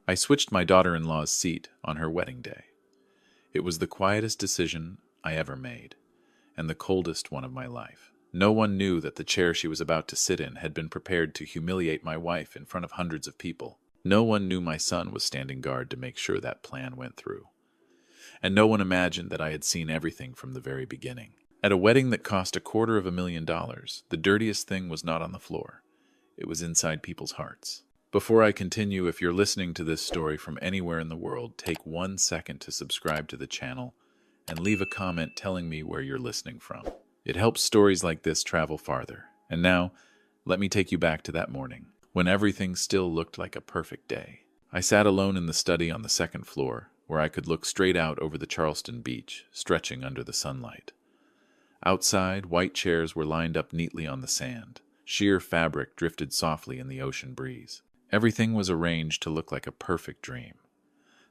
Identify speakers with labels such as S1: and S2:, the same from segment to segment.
S1: I switched my daughter-in-law's seat on her wedding day. It was the quietest decision I ever made, and the coldest one of my life. No one knew that the chair she was about to sit in had been prepared to humiliate my wife in front of hundreds of people. No one knew my son was standing guard to make sure that plan went through. And no one imagined that I had seen everything from the very beginning. At a wedding that cost $250,000, the dirtiest thing was not on the floor. It was inside people's hearts. Before I continue, if you're listening to this story from anywhere in the world, take 1 second to subscribe to the channel and leave a comment telling me where you're listening from. It helps stories like this travel farther. And now, let me take you back to that morning, when everything still looked like a perfect day. I sat alone in the study on the second floor, where I could look straight out over the Charleston beach, stretching under the sunlight. Outside, white chairs were lined up neatly on the sand. Sheer fabric drifted softly in the ocean breeze. Everything was arranged to look like a perfect dream.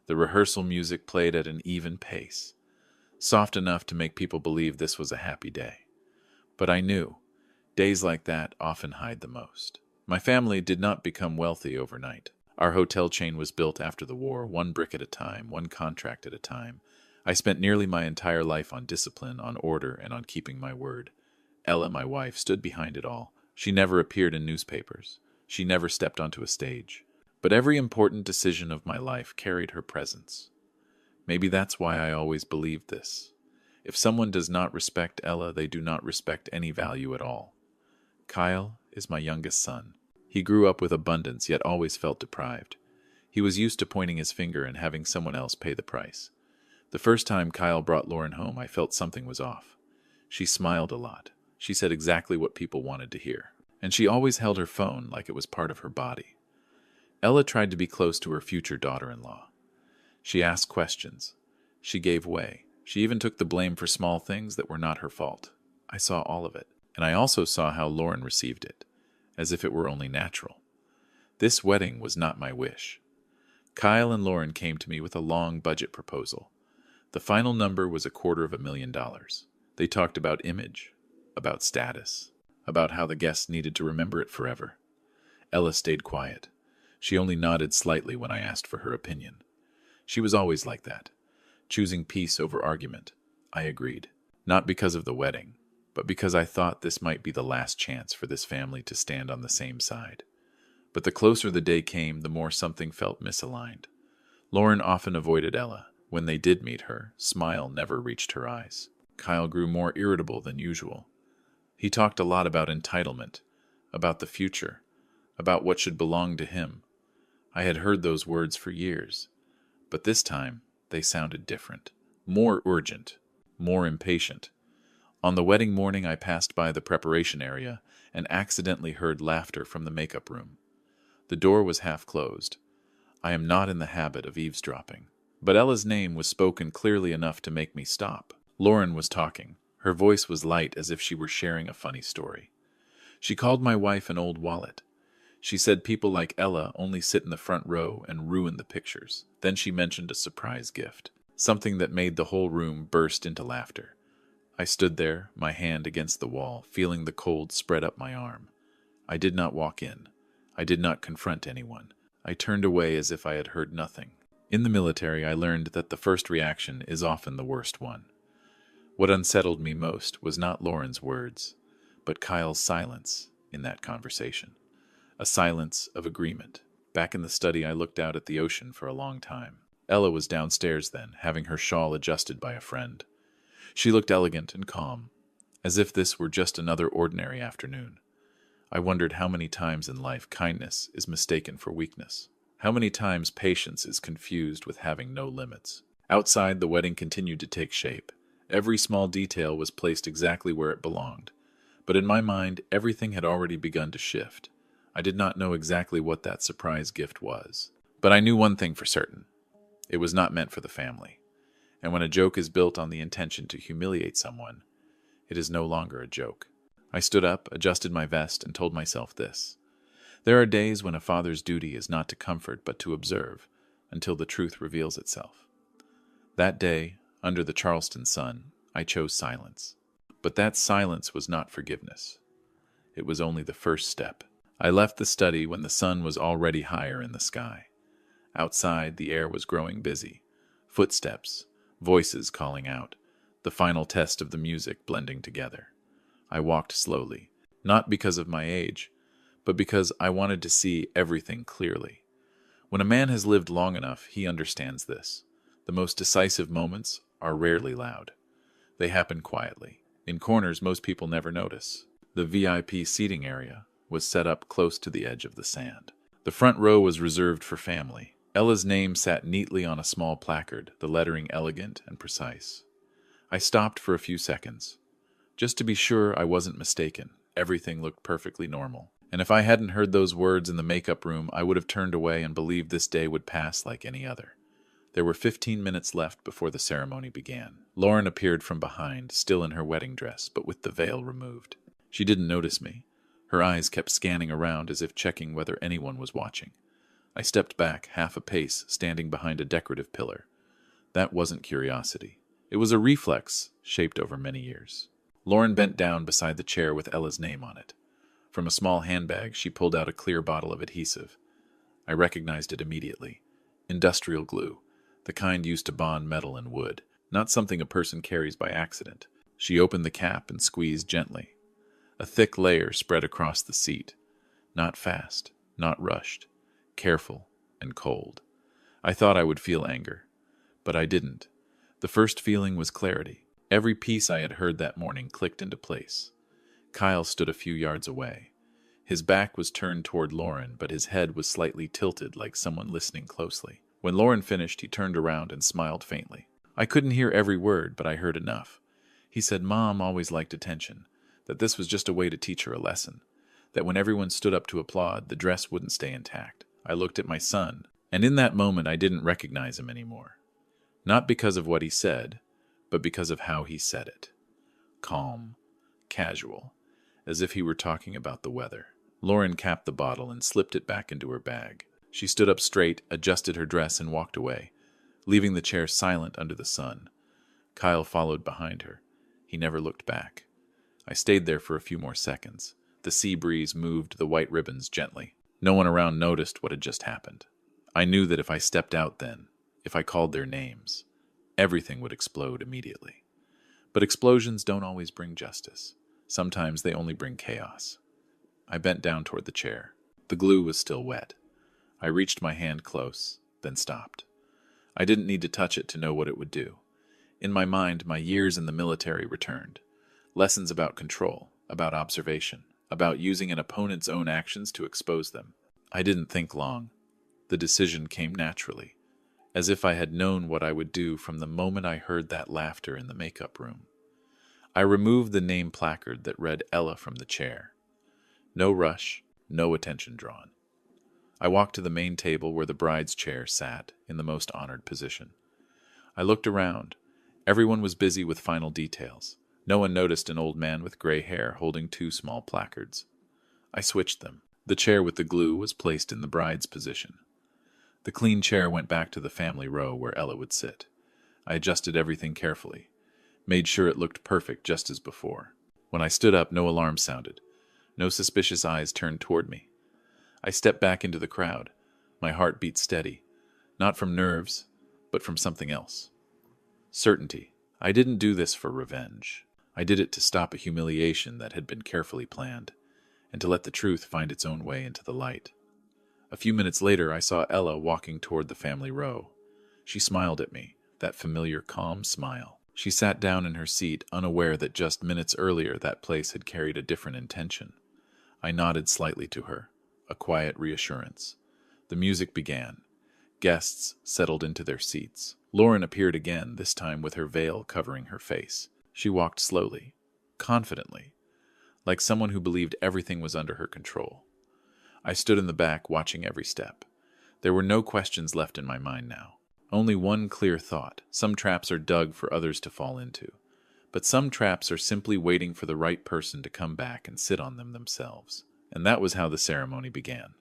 S1: The rehearsal music played at an even pace, soft enough to make people believe this was a happy day. But I knew, days like that often hide the most. My family did not become wealthy overnight. Our hotel chain was built after the war, one brick at a time, one contract at a time. I spent nearly my entire life on discipline, on order, and on keeping my word. Ella, my wife, stood behind it all. She never appeared in newspapers. She never stepped onto a stage. But every important decision of my life carried her presence. Maybe that's why I always believed this. If someone does not respect Ella, they do not respect any value at all. Kyle is my youngest son. He grew up with abundance, yet always felt deprived. He was used to pointing his finger and having someone else pay the price. The first time Kyle brought Lauren home, I felt something was off. She smiled a lot. She said exactly what people wanted to hear. And she always held her phone like it was part of her body. Ella tried to be close to her future daughter-in-law. She asked questions. She gave way. She even took the blame for small things that were not her fault. I saw all of it. And I also saw how Lauren received it, as if it were only natural. This wedding was not my wish. Kyle and Lauren came to me with a long budget proposal. The final number was $250,000. They talked about image, about status, about how the guests needed to remember it forever. Ella stayed quiet. She only nodded slightly when I asked for her opinion. She was always like that, choosing peace over argument. I agreed, not because of the wedding, but because I thought this might be the last chance for this family to stand on the same side. But the closer the day came, the more something felt misaligned. Lauren often avoided Ella. When they did meet her, smile never reached her eyes. Kyle grew more irritable than usual. He talked a lot about entitlement, about the future, about what should belong to him. I had heard those words for years, but this time they sounded different, more urgent, more impatient. On the wedding morning, I passed by the preparation area and accidentally heard laughter from the makeup room. The door was half closed. I am not in the habit of eavesdropping, but Ella's name was spoken clearly enough to make me stop. Lauren was talking. Her voice was light, as if she were sharing a funny story. She called my wife an old wallet. She said people like Ella only sit in the front row and ruin the pictures. Then she mentioned a surprise gift, something that made the whole room burst into laughter. I stood there, my hand against the wall, feeling the cold spread up my arm. I did not walk in. I did not confront anyone. I turned away as if I had heard nothing. In the military, I learned that the first reaction is often the worst one. What unsettled me most was not Lauren's words, but Kyle's silence in that conversation. A silence of agreement. Back in the study, I looked out at the ocean for a long time. Ella was downstairs then, having her shawl adjusted by a friend. She looked elegant and calm, as if this were just another ordinary afternoon. I wondered how many times in life kindness is mistaken for weakness. How many times patience is confused with having no limits. Outside, the wedding continued to take shape. Every small detail was placed exactly where it belonged. But in my mind, everything had already begun to shift. I did not know exactly what that surprise gift was. But I knew one thing for certain. It was not meant for the family. And when a joke is built on the intention to humiliate someone, it is no longer a joke. I stood up, adjusted my vest, and told myself this. There are days when a father's duty is not to comfort but to observe until the truth reveals itself. That day, under the Charleston sun, I chose silence. But that silence was not forgiveness. It was only the first step. I left the study when the sun was already higher in the sky. Outside, the air was growing busy. Footsteps, voices calling out, the final test of the music blending together. I walked slowly, not because of my age, but because I wanted to see everything clearly. When a man has lived long enough, he understands this. The most decisive moments are rarely loud. They happen quietly, in corners most people never notice. The VIP seating area was set up close to the edge of the sand. The front row was reserved for family. Ella's name sat neatly on a small placard, the lettering elegant and precise. I stopped for a few seconds, just to be sure I wasn't mistaken. Everything looked perfectly normal. And if I hadn't heard those words in the makeup room, I would have turned away and believed this day would pass like any other. There were 15 minutes left before the ceremony began. Lauren appeared from behind, still in her wedding dress, but with the veil removed. She didn't notice me. Her eyes kept scanning around as if checking whether anyone was watching. I stepped back half a pace, standing behind a decorative pillar. That wasn't curiosity. It was a reflex shaped over many years. Lauren bent down beside the chair with Ella's name on it. From a small handbag, she pulled out a clear bottle of adhesive. I recognized it immediately. Industrial glue, the kind used to bond metal and wood, not something a person carries by accident. She opened the cap and squeezed gently. A thick layer spread across the seat. Not fast, not rushed, careful and cold. I thought I would feel anger, but I didn't. The first feeling was clarity. Every piece I had heard that morning clicked into place. Kyle stood a few yards away. His back was turned toward Lauren, but his head was slightly tilted like someone listening closely. When Lauren finished, he turned around and smiled faintly. I couldn't hear every word, but I heard enough. He said Mom always liked attention, that this was just a way to teach her a lesson, that when everyone stood up to applaud, the dress wouldn't stay intact. I looked at my son, and in that moment I didn't recognize him anymore. Not because of what he said, but because of how he said it. Calm, casual, as if he were talking about the weather. Lauren capped the bottle and slipped it back into her bag. She stood up straight, adjusted her dress, and walked away, leaving the chair silent under the sun. Kyle followed behind her. He never looked back. I stayed there for a few more seconds. The sea breeze moved the white ribbons gently. No one around noticed what had just happened. I knew that if I stepped out then, if I called their names, everything would explode immediately. But explosions don't always bring justice. Sometimes they only bring chaos. I bent down toward the chair. The glue was still wet. I reached my hand close, then stopped. I didn't need to touch it to know what it would do. In my mind, my years in the military returned. Lessons about control, about observation, about using an opponent's own actions to expose them. I didn't think long. The decision came naturally, as if I had known what I would do from the moment I heard that laughter in the makeup room. I removed the name placard that read Ella from the chair. No rush, no attention drawn. I walked to the main table where the bride's chair sat, in the most honored position. I looked around. Everyone was busy with final details. No one noticed an old man with gray hair holding two small placards. I switched them. The chair with the glue was placed in the bride's position. The clean chair went back to the family row where Ella would sit. I adjusted everything carefully, made sure it looked perfect just as before. When I stood up, no alarm sounded. No suspicious eyes turned toward me. I stepped back into the crowd. My heart beat steady, not from nerves, but from something else. Certainty. I didn't do this for revenge. I did it to stop a humiliation that had been carefully planned, and to let the truth find its own way into the light. A few minutes later, I saw Ella walking toward the family row. She smiled at me, that familiar, calm smile. She sat down in her seat, unaware that just minutes earlier that place had carried a different intention. I nodded slightly to her, a quiet reassurance. The music began. Guests settled into their seats. Lauren appeared again, this time with her veil covering her face. She walked slowly, confidently, like someone who believed everything was under her control. I stood in the back, watching every step. There were no questions left in my mind now. Only one clear thought. Some traps are dug for others to fall into, but some traps are simply waiting for the right person to come back and sit on them themselves. And that was how the ceremony began,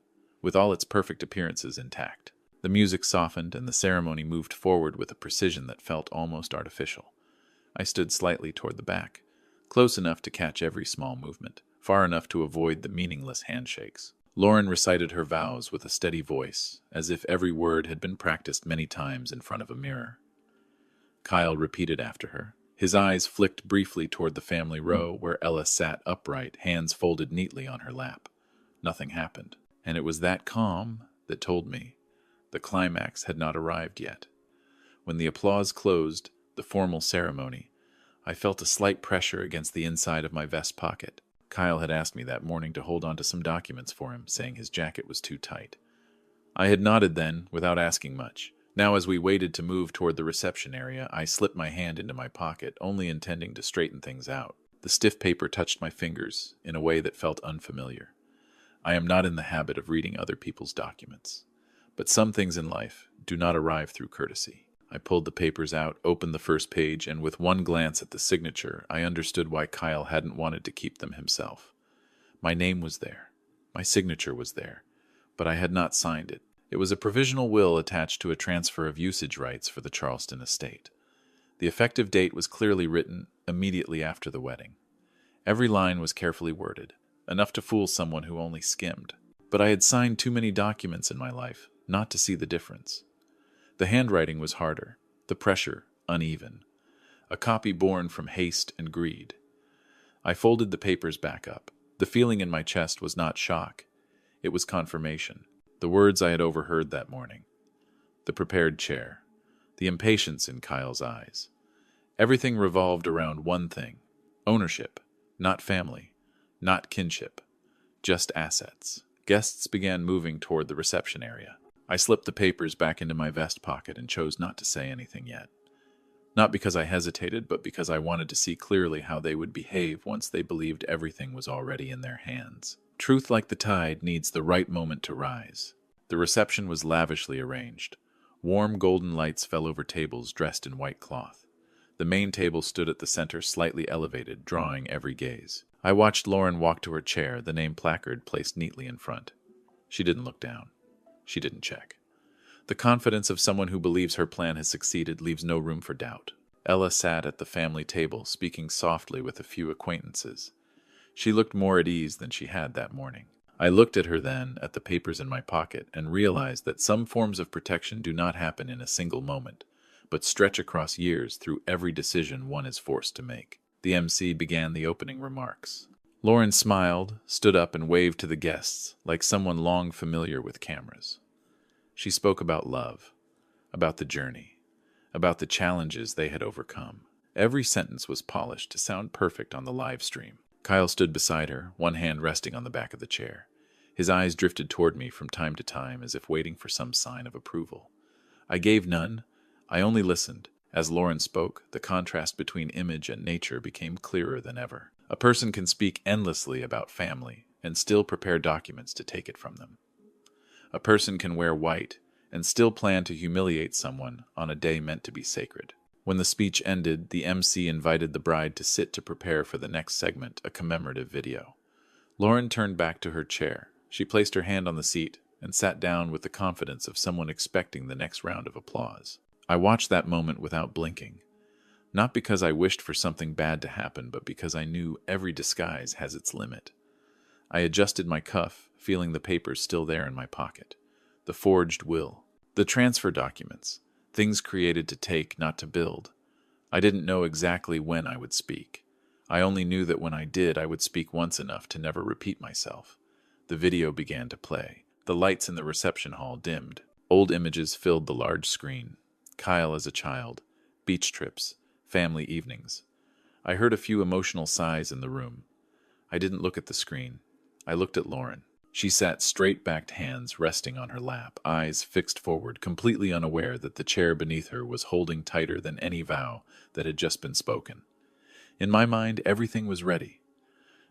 S1: with all its perfect appearances intact. The music softened, and the ceremony moved forward with a precision that felt almost artificial. I stood slightly toward the back, close enough to catch every small movement, far enough to avoid the meaningless handshakes. Lauren recited her vows with a steady voice, as if every word had been practiced many times in front of a mirror. Kyle repeated after her. His eyes flicked briefly toward the family row where Ella sat upright, hands folded neatly on her lap. Nothing happened, and it was that calm that told me the climax had not arrived yet. When the applause closed, the formal ceremony, I felt a slight pressure against the inside of my vest pocket. Kyle had asked me that morning to hold on to some documents for him, saying his jacket was too tight. I had nodded then, without asking much. Now, as we waited to move toward the reception area, I slipped my hand into my pocket, only intending to straighten things out. The stiff paper touched my fingers in a way that felt unfamiliar. I am not in the habit of reading other people's documents, but some things in life do not arrive through courtesy. I pulled the papers out, opened the first page, and with one glance at the signature, I understood why Kyle hadn't wanted to keep them himself. My name was there. My signature was there, but I had not signed it. It was a provisional will attached to a transfer of usage rights for the Charleston estate. The effective date was clearly written immediately after the wedding. Every line was carefully worded, enough to fool someone who only skimmed. But I had signed too many documents in my life not to see the difference. The handwriting was harder, the pressure uneven, a copy born from haste and greed. I folded the papers back up. The feeling in my chest was not shock. It was confirmation. The words I had overheard that morning. The prepared chair. The impatience in Kyle's eyes. Everything revolved around one thing. Ownership. Not family. Not kinship. Just assets. Guests began moving toward the reception area. I slipped the papers back into my vest pocket and chose not to say anything yet. Not because I hesitated, but because I wanted to see clearly how they would behave once they believed everything was already in their hands. Truth, like the tide, needs the right moment to rise. The reception was lavishly arranged. Warm golden lights fell over tables dressed in white cloth. The main table stood at the center, slightly elevated, drawing every gaze. I watched Lauren walk to her chair, the name placard placed neatly in front. She didn't look down. She didn't check. The confidence of someone who believes her plan has succeeded leaves no room for doubt. Ella sat at the family table, speaking softly with a few acquaintances. She looked more at ease than she had that morning. I looked at her then, at the papers in my pocket, and realized that some forms of protection do not happen in a single moment, but stretch across years through every decision one is forced to make. The MC began the opening remarks. Lauren smiled, stood up, and waved to the guests, like someone long familiar with cameras. She spoke about love, about the journey, about the challenges they had overcome. Every sentence was polished to sound perfect on the live stream. Kyle stood beside her, one hand resting on the back of the chair. His eyes drifted toward me from time to time as if waiting for some sign of approval. I gave none. I only listened. As Lauren spoke, the contrast between image and nature became clearer than ever. A person can speak endlessly about family and still prepare documents to take it from them. A person can wear white and still plan to humiliate someone on a day meant to be sacred. When the speech ended, the MC invited the bride to sit to prepare for the next segment, a commemorative video. Lauren turned back to her chair. She placed her hand on the seat and sat down with the confidence of someone expecting the next round of applause. I watched that moment without blinking. Not because I wished for something bad to happen, but because I knew every disguise has its limit. I adjusted my cuff, feeling the papers still there in my pocket. The forged will. The transfer documents. Things created to take, not to build. I didn't know exactly when I would speak. I only knew that when I did, I would speak once enough to never repeat myself. The video began to play. The lights in the reception hall dimmed. Old images filled the large screen. Kyle as a child. Beach trips. Family evenings. I heard a few emotional sighs in the room. I didn't look at the screen. I looked at Lauren. She sat straight-backed, hands resting on her lap, eyes fixed forward, completely unaware that the chair beneath her was holding tighter than any vow that had just been spoken. In my mind, everything was ready.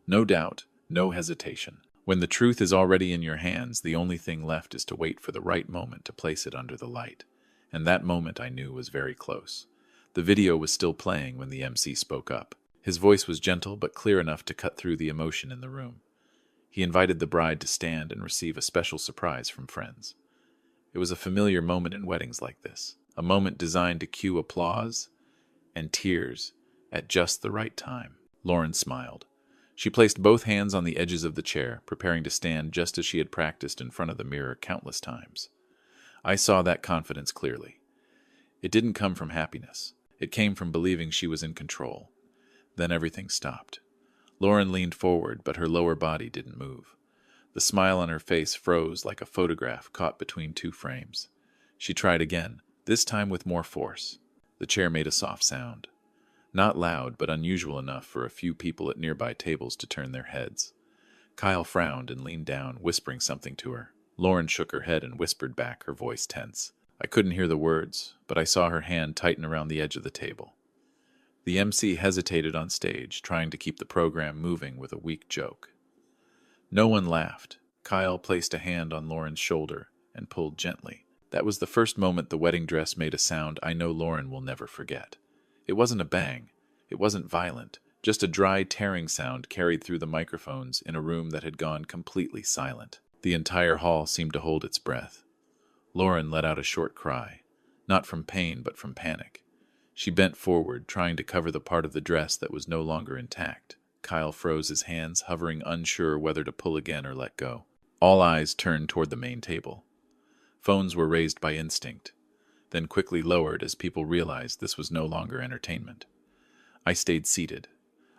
S1: No doubt, no hesitation. When the truth is already in your hands, the only thing left is to wait for the right moment to place it under the light. And that moment, I knew, was very close. The video was still playing when the MC spoke up. His voice was gentle but clear enough to cut through the emotion in the room. He invited the bride to stand and receive a special surprise from friends. It was a familiar moment in weddings like this, a moment designed to cue applause and tears at just the right time. Lauren smiled. She placed both hands on the edges of the chair, preparing to stand just as she had practiced in front of the mirror countless times. I saw that confidence clearly. It didn't come from happiness. It came from believing she was in control. Then everything stopped. Lauren leaned forward, but her lower body didn't move. The smile on her face froze like a photograph caught between two frames. She tried again, this time with more force. The chair made a soft sound. Not loud, but unusual enough for a few people at nearby tables to turn their heads. Kyle frowned and leaned down, whispering something to her. Lauren shook her head and whispered back, her voice tense. I couldn't hear the words, but I saw her hand tighten around the edge of the table. The MC hesitated on stage, trying to keep the program moving with a weak joke. No one laughed. Kyle placed a hand on Lauren's shoulder and pulled gently. That was the first moment the wedding dress made a sound I know Lauren will never forget. It wasn't a bang. It wasn't violent. Just a dry, tearing sound carried through the microphones in a room that had gone completely silent. The entire hall seemed to hold its breath. Lauren let out a short cry, not from pain but from panic. She bent forward, trying to cover the part of the dress that was no longer intact. Kyle froze his hands, hovering, unsure whether to pull again or let go. All eyes turned toward the main table. Phones were raised by instinct, then quickly lowered as people realized this was no longer entertainment. I stayed seated.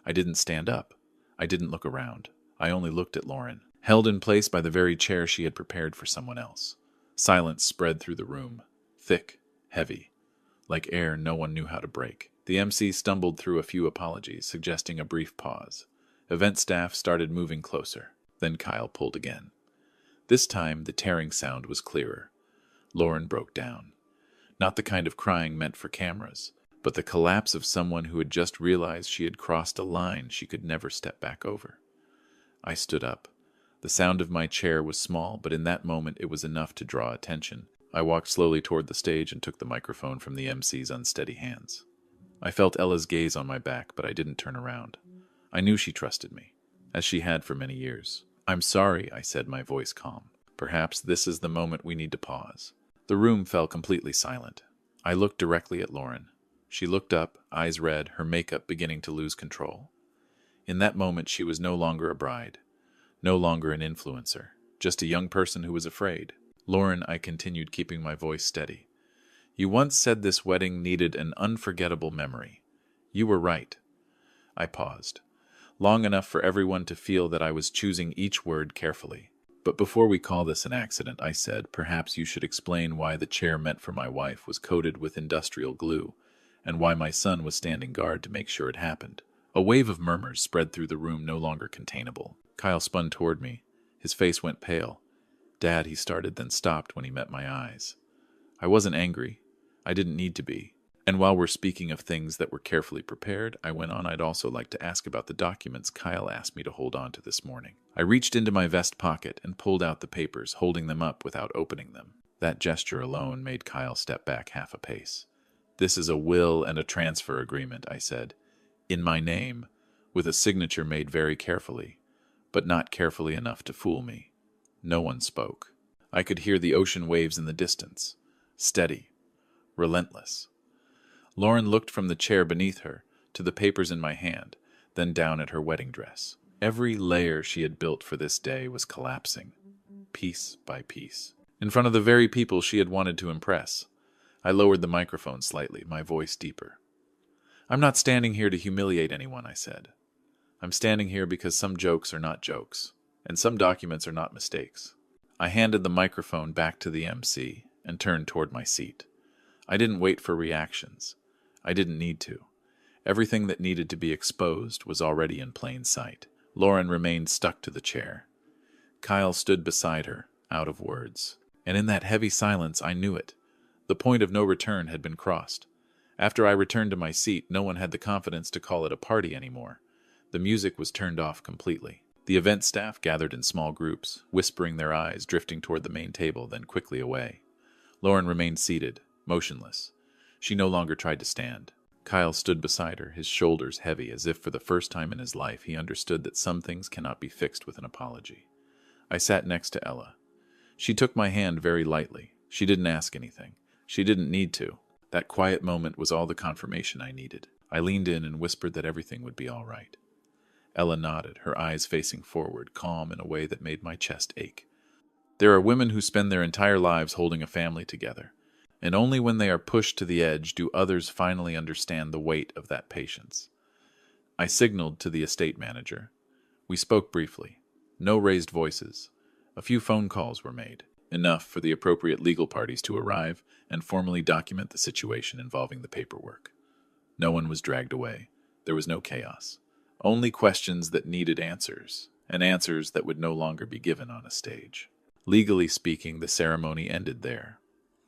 S1: I didn't stand up. I didn't look around. I only looked at Lauren, held in place by the very chair she had prepared for someone else. Silence spread through the room, thick, heavy, like air no one knew how to break. The MC stumbled through a few apologies, suggesting a brief pause. Event staff started moving closer. Then Kyle pulled again. This time, the tearing sound was clearer. Lauren broke down. Not the kind of crying meant for cameras, but the collapse of someone who had just realized she had crossed a line she could never step back over. I stood up. The sound of my chair was small, but in that moment it was enough to draw attention. I walked slowly toward the stage and took the microphone from the MC's unsteady hands. I felt Ella's gaze on my back, but I didn't turn around. I knew she trusted me, as she had for many years. "I'm sorry," I said, my voice calm. "Perhaps this is the moment we need to pause." The room fell completely silent. I looked directly at Lauren. She looked up, eyes red, her makeup beginning to lose control. In that moment, she was no longer a bride, no longer an influencer, just a young person who was afraid. "Lauren," I continued, keeping my voice steady, "you once said this wedding needed an unforgettable memory. You were right." I paused, long enough for everyone to feel that I was choosing each word carefully. "But before we call this an accident," I said, "perhaps you should explain why the chair meant for my wife was coated with industrial glue, and why my son was standing guard to make sure it happened." A wave of murmurs spread through the room, no longer containable. Kyle spun toward me. His face went pale. "Dad," he started, then stopped when he met my eyes. I wasn't angry. I didn't need to be. "And while we're speaking of things that were carefully prepared," I went on, "I'd also like to ask about the documents Kyle asked me to hold on to this morning." I reached into my vest pocket and pulled out the papers, holding them up without opening them. That gesture alone made Kyle step back half a pace. "This is a will and a transfer agreement," I said. "In my name, with a signature made very carefully, but not carefully enough to fool me." No one spoke. I could hear the ocean waves in the distance, steady, relentless. Lauren looked from the chair beneath her to the papers in my hand, then down at her wedding dress. Every layer she had built for this day was collapsing, piece by piece, in front of the very people she had wanted to impress. I lowered the microphone slightly, my voice deeper. "I'm not standing here to humiliate anyone," I said. "I'm standing here because some jokes are not jokes, and some documents are not mistakes." I handed the microphone back to the MC and turned toward my seat. I didn't wait for reactions. I didn't need to. Everything that needed to be exposed was already in plain sight. Lauren remained stuck to the chair. Kyle stood beside her, out of words. And in that heavy silence, I knew it. The point of no return had been crossed. After I returned to my seat, no one had the confidence to call it a party anymore. The music was turned off completely. The event staff gathered in small groups, whispering, their eyes drifting toward the main table, then quickly away. Lauren remained seated, motionless. She no longer tried to stand. Kyle stood beside her, his shoulders heavy, as if for the first time in his life he understood that some things cannot be fixed with an apology. I sat next to Ella. She took my hand very lightly. She didn't ask anything. She didn't need to. That quiet moment was all the confirmation I needed. I leaned in and whispered that everything would be all right. Ella nodded, her eyes facing forward, calm in a way that made my chest ache. There are women who spend their entire lives holding a family together, and only when they are pushed to the edge do others finally understand the weight of that patience. I signaled to the estate manager. We spoke briefly. No raised voices. A few phone calls were made, enough for the appropriate legal parties to arrive and formally document the situation involving the paperwork. No one was dragged away. There was no chaos. Only questions that needed answers, and answers that would no longer be given on a stage. Legally speaking, the ceremony ended there.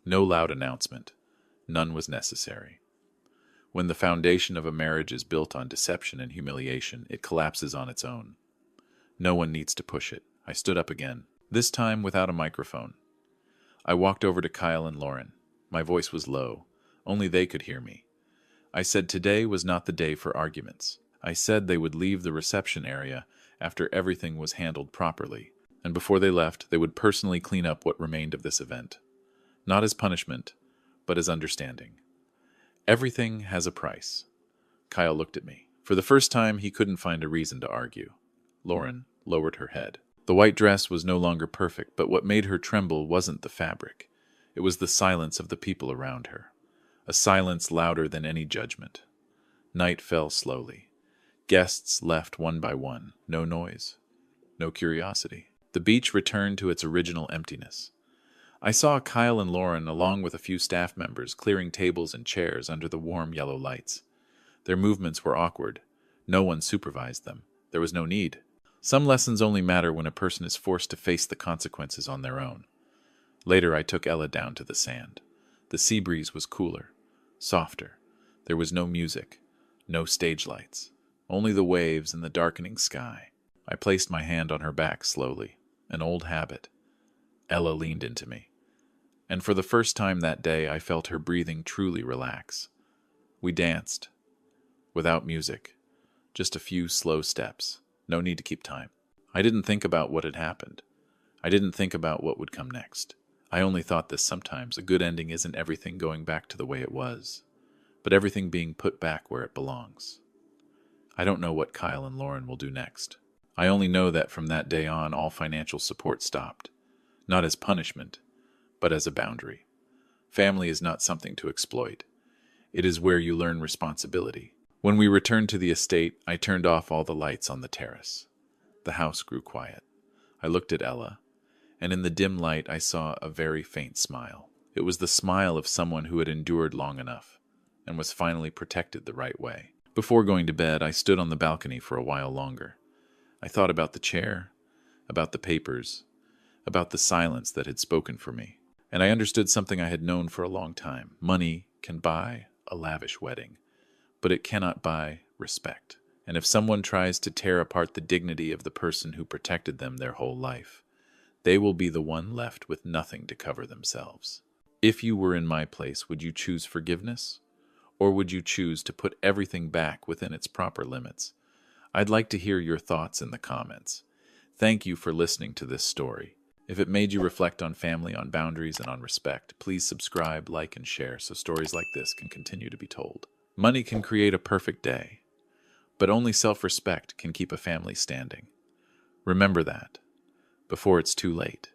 S1: No loud announcement. None was necessary. When the foundation of a marriage is built on deception and humiliation, it collapses on its own. No one needs to push it. I stood up again, this time without a microphone. I walked over to Kyle and Lauren. My voice was low. Only they could hear me. I said today was not the day for arguments. I said they would leave the reception area after everything was handled properly, and before they left, they would personally clean up what remained of this event. Not as punishment, but as understanding. Everything has a price. Kyle looked at me. For the first time, he couldn't find a reason to argue. Lauren lowered her head. The white dress was no longer perfect, but what made her tremble wasn't the fabric. It was the silence of the people around her. A silence louder than any judgment. Night fell slowly. Guests left one by one. No noise. No curiosity. The beach returned to its original emptiness. I saw Kyle and Lauren, along with a few staff members, clearing tables and chairs under the warm yellow lights. Their movements were awkward. No one supervised them. There was no need. Some lessons only matter when a person is forced to face the consequences on their own. Later, I took Ella down to the sand. The sea breeze was cooler, softer. There was no music, no stage lights, only the waves and the darkening sky. I placed my hand on her back slowly, an old habit. Ella leaned into me, and for the first time that day I felt her breathing truly relax. We danced, without music, just a few slow steps, no need to keep time. I didn't think about what had happened. I didn't think about what would come next. I only thought this sometimes. A good ending isn't everything going back to the way it was, but everything being put back where it belongs. I don't know what Kyle and Lauren will do next. I only know that from that day on, all financial support stopped. Not as punishment, but as a boundary. Family is not something to exploit. It is where you learn responsibility. When we returned to the estate, I turned off all the lights on the terrace. The house grew quiet. I looked at Ella, and in the dim light I saw a very faint smile. It was the smile of someone who had endured long enough, and was finally protected the right way. Before going to bed, I stood on the balcony for a while longer. I thought about the chair, about the papers, about the silence that had spoken for me, and I understood something I had known for a long time. Money can buy a lavish wedding, but it cannot buy respect. And if someone tries to tear apart the dignity of the person who protected them their whole life, they will be the one left with nothing to cover themselves. If you were in my place, would you choose forgiveness? Or would you choose to put everything back within its proper limits? I'd like to hear your thoughts in the comments. Thank you for listening to this story. If it made you reflect on family, on boundaries, and on respect, please subscribe, like, and share so stories like this can continue to be told. Money can create a perfect day, but only self-respect can keep a family standing. Remember that, before it's too late.